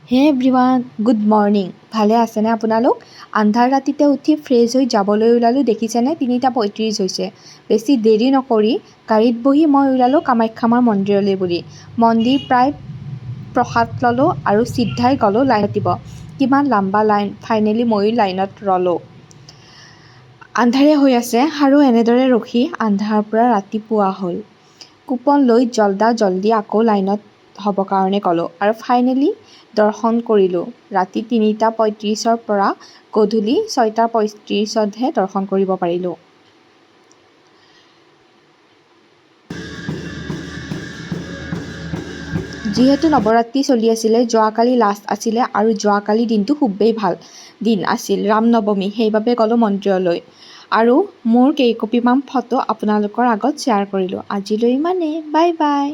হে everyone, good morning. ভালে আছেনে আপোনালোক? আন্ধাৰ ৰাতিতে উঠি ফ্ৰেছ হৈ যাবলৈ ওলালোঁ। দেখিছেনে ৩:৩৫ হৈছে। বেছি দেৰি নকৰি গাড়ীত বহি মই ওলালোঁ কামাখ্যা মাৰ মন্দিৰলৈ বুলি। মন্দিৰ প্ৰায় প্ৰসাদ ল'লোঁ আৰু চিধাই গ'লোঁ লাইন পাতিব। কিমান লম্বা লাইন! ফাইনেলি ময়ো লাইনত ৰ'লোঁ। আন্ধাৰে হৈ আছে আৰু এনেদৰে ৰখি আন্ধাৰৰ পৰা ৰাতিপুৱা হ'ল। কুপন লৈ জল্দি আকৌ লাইনত হ'ব কাৰণে গ'লোঁ আৰু ফাইনেলি দৰ্শন কৰিলোঁ। ৰাতি ৩:৩৫ৰ পৰা গধূলি ৬:৩৫তহে দৰ্শন কৰিব পাৰিলোঁ। যিহেতু নৱৰাত্ৰি চলি আছিলে, যোৱাকালি লাষ্ট আছিলে আৰু যোৱাকালি দিনটো খুবেই ভাল দিন আছিল, ৰামনৱমী, সেইবাবে গ'লোঁ মন্দিৰলৈ আৰু মোৰ কেইকপিমান ফটো আপোনালোকৰ আগত শ্বেয়াৰ কৰিলোঁ। আজিলৈ ইমানেই, বাই বাই।